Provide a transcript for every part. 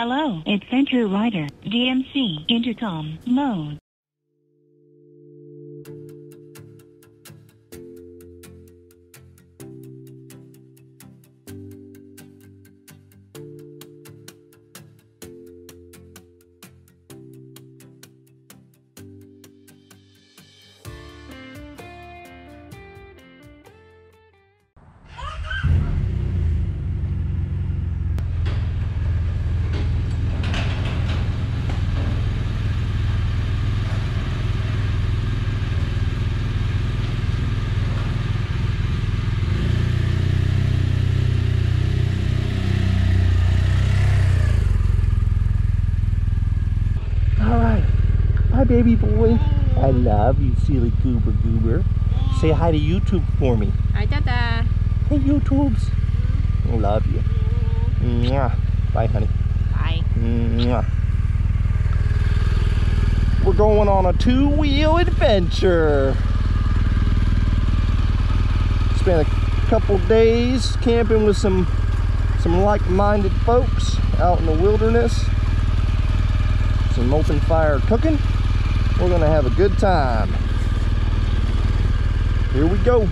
Hello, Adventure Rider, DMC, intercom, mode. Hi, baby boy. I love you, silly goober. Say hi to YouTube for me. Hi, Dada. Hey, YouTubes. I love you. Mwah. Bye, honey. Bye. Mwah. We're going on a two-wheel adventure. Spent a couple days camping with some like-minded folks out in the wilderness. Some open fire cooking. We're gonna have a good time. Here we go.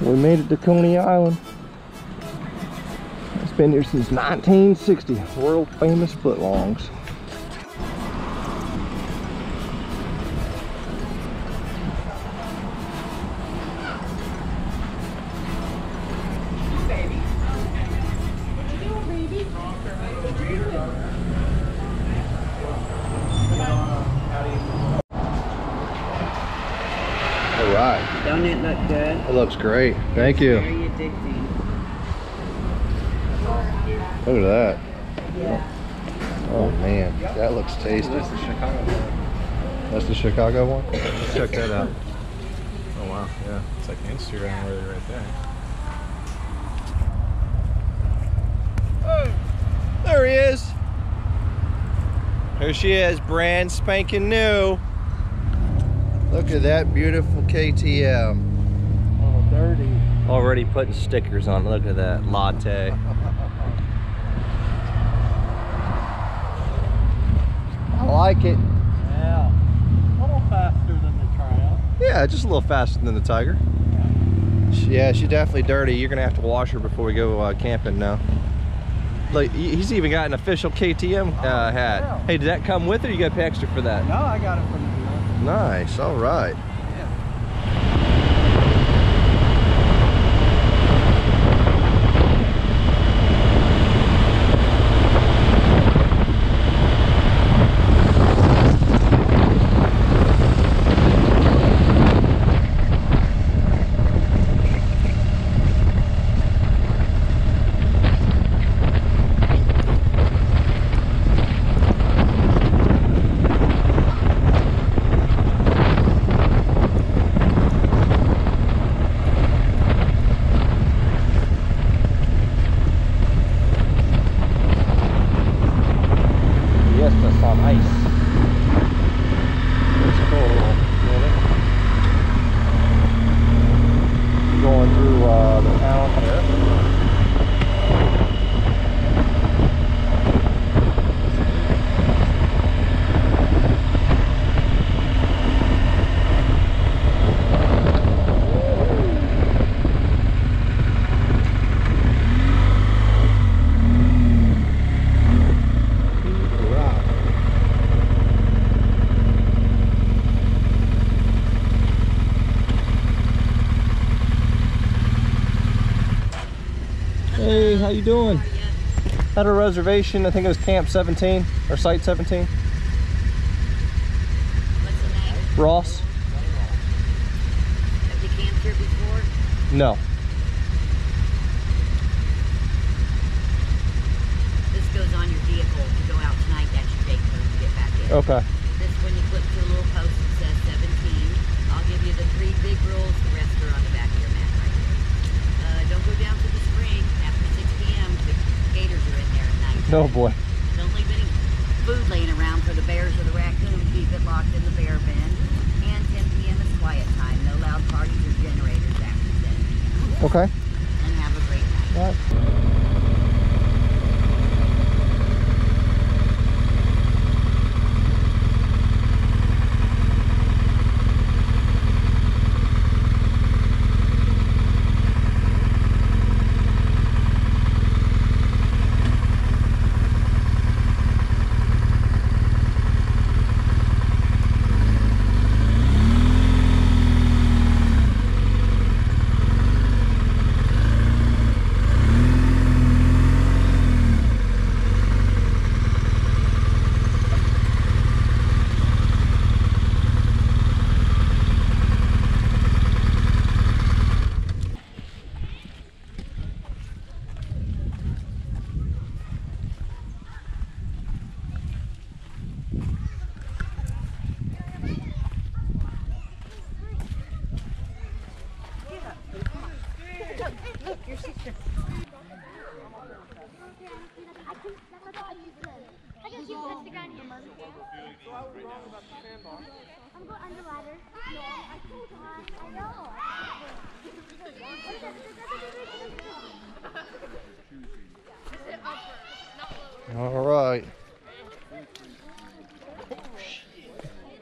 We made it to Coney Island. It's been here since 1960. World famous footlongs. All right. Don't it look good? It looks great. Thank you. Very addicting. Look at that. Yeah. Oh man, that looks tasty. That's the Chicago one. That's the Chicago one? Let's check that out. Oh wow, yeah. It's like Instagram worthy right there. Oh, there he is. Here she is, brand spanking new. Look at that beautiful KTM. Oh, dirty. Already putting stickers on. Look at that latte. I like it. Yeah, a little faster than the Triumph. Yeah, just a little faster than the Tiger. Yeah, she's definitely dirty. You're gonna have to wash her before we go camping now. Look, he's even got an official KTM hat. Yeah. Hey, did that come with it or you got to pay extra for that? No, I got it from the dealer. Nice, all right. On ice. It's cool, really. Going through the town here. how you doing? Had a reservation, I think it was Camp 17 or Site 17. What's the name? Ross? Have you camped here before? No. This goes on your vehicle. If you go out tonight, that's your gate code to get back in. Okay. This, when you flip to a little post that says 17, I'll give you the 3 big rules. The rest are on the back of your map right here. Don't go down to the spring after 6 p.m. The gators are in there at night. Oh boy. Don't leave any food laying around for the bears or the raccoons. Keep it locked in the bear bin. And 10 p.m. is quiet time. No loud parties or generators after 10 p.m. Okay. And have a great night. All right. I'm going under ladder. No, I know. All right.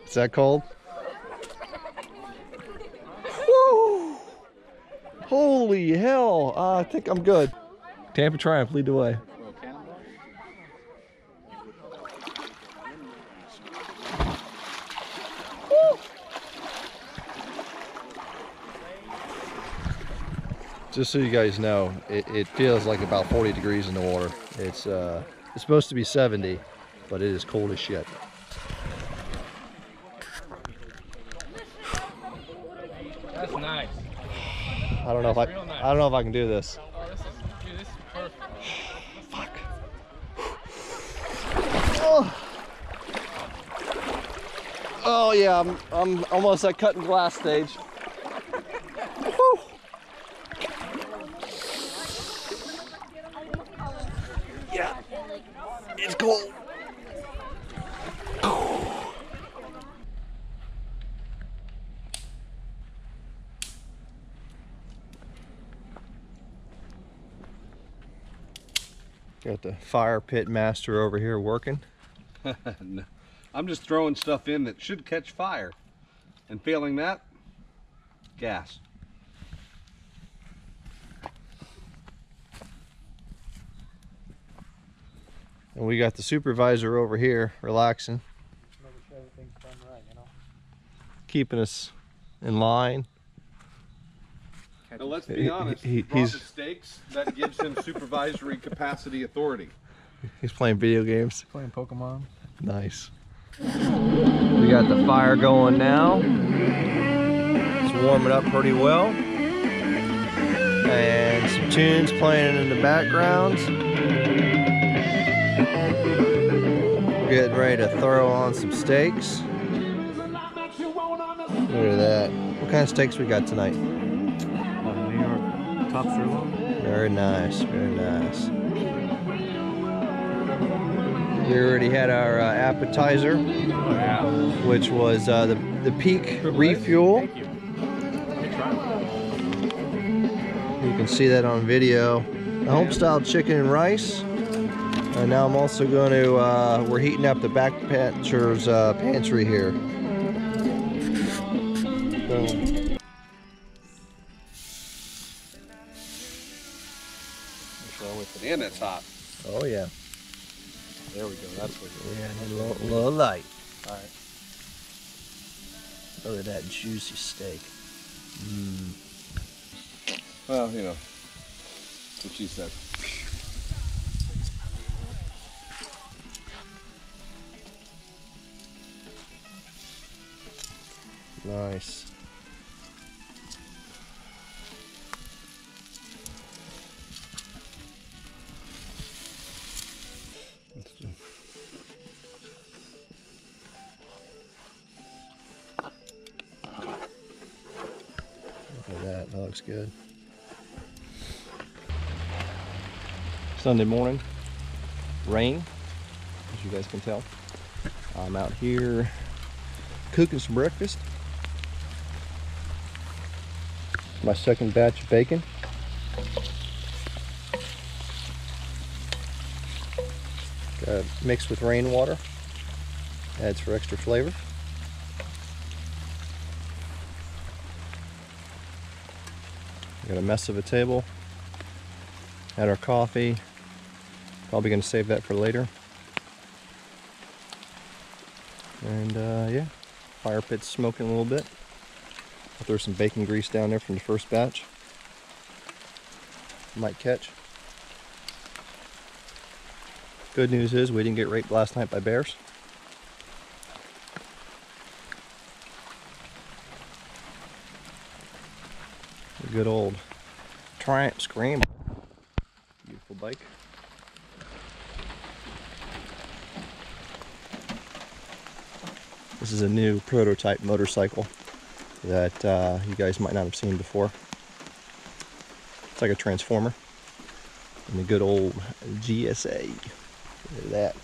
Is that cold? Woo! Holy hell! I think I'm good. Tampa Triumph, lead the way. Just so you guys know, it feels like about 40 degrees in the water. It's supposed to be 70, but it is cold as shit. That's nice. I don't know if I don't know if I can do this. Oh, this is perfect. Fuck. Oh. Oh yeah, I'm almost at cutting glass stage. Whew. Yeah, it's cold. Got the fire pit master over here working. No. I'm just throwing stuff in that should catch fire. And failing that, gas. And we got the supervisor over here relaxing. Making sure everything's done right, you know. Keeping us in line. Now let's be honest, he brought the stakes, that gives him supervisory capacity authority. He's playing video games. Playing Pokemon. Nice. We got the fire going now. It's warming up pretty well. And some tunes playing in the background. We're getting ready to throw on some steaks. Look at that. What kind of steaks we got tonight? New York top sirloin. Very nice, very nice. We already had our appetizer, Oh yeah. which was the Peak Refuel. Thank you. Good try. You can see that on video. The home-style chicken and rice. And now I'm also going to, we're heating up the backpatcher's pantry here. Boom. And it's hot. Oh yeah. There we go. That's what it is. Yeah, a little light. All right. Look at that juicy steak. Well, you know, that's what she said. Nice. Look at that, that looks good. Sunday morning, rain, as you guys can tell. I'm out here cooking some breakfast. My second batch of bacon. Got mixed with rainwater. Adds for extra flavor. Got a mess of a table. Had our coffee. Probably gonna save that for later. And yeah, fire pit's smoking a little bit. I'll throw some bacon grease down there from the first batch. Might catch. Good news is we didn't get raped last night by bears. A good old Triumph Screamer. Beautiful bike. This is a new prototype motorcycle that you guys might not have seen before. It's like a transformer in the good old GSA. Look at that.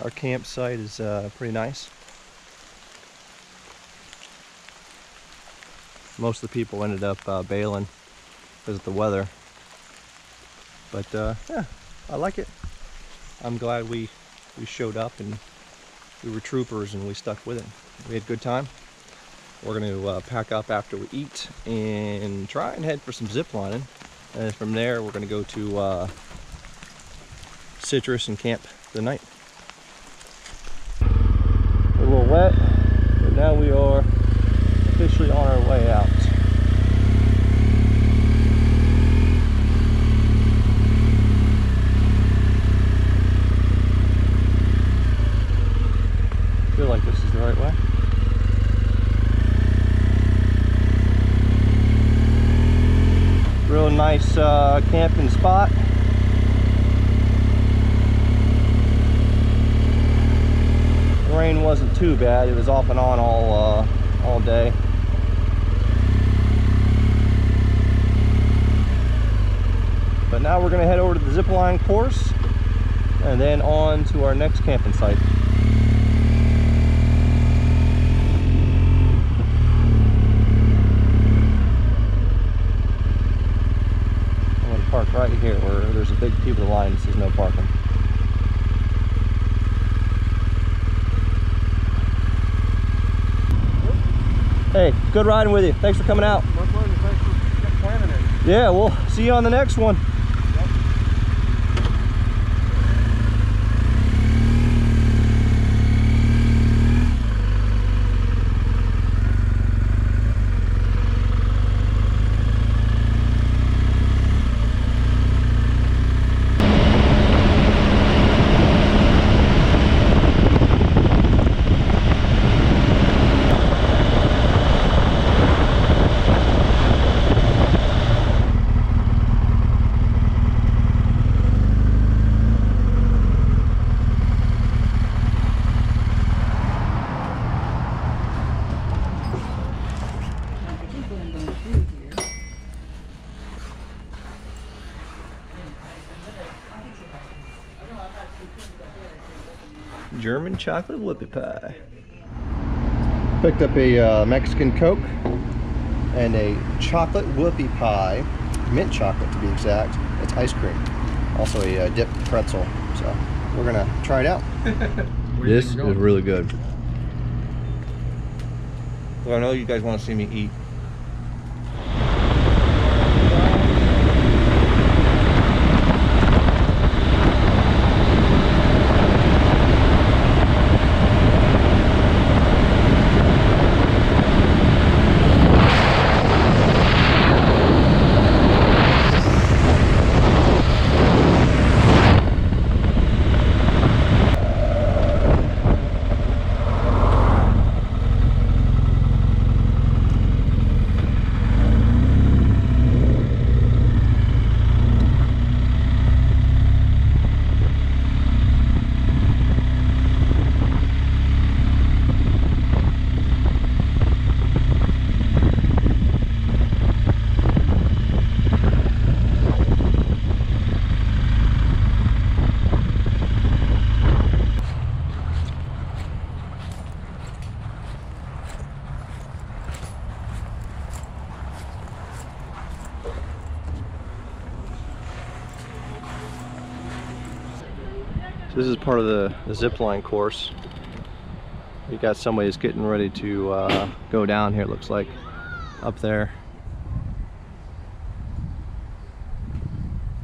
Our campsite is pretty nice. Most of the people ended up bailing because of the weather. But yeah, I like it. I'm glad we showed up and we were troopers and we stuck with it. We had a good time. We're going to pack up after we eat and try and head for some zip lining. And from there, we're going to go to Citrus and camp the night. A little wet, but now we are officially on our way out. I feel like this is the right way. Real nice camping spot. The rain wasn't too bad. It was off and on all day. But now we're going to head over to the zipline course and then on to our next camping site. Park right here where there's a big people line that says no parking. Hey, good riding with you. Thanks for coming out. My pleasure. Thanks for planning it. Yeah, we'll see you on the next one. German chocolate whoopie pie. Picked up a Mexican Coke and a chocolate whoopie pie, mint chocolate to be exact. It's ice cream. Also a dipped pretzel. So we're gonna try it out. This is really good. Well, I know you guys want to see me eat. This is part of the zip line course. We got somebody who's getting ready to go down here, it looks like, up there.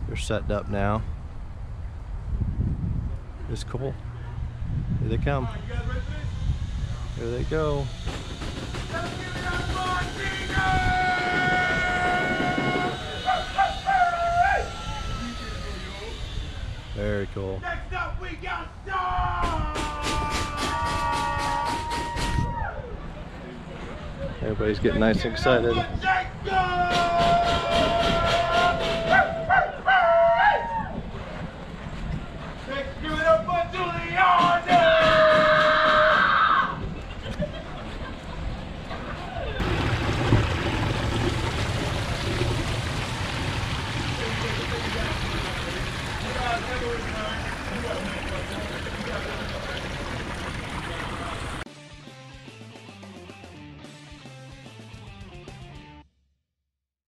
They're setting up now. It's cool. Here they come. Here they go. Very cool. Next up, we got Star! Everybody's getting nice and excited.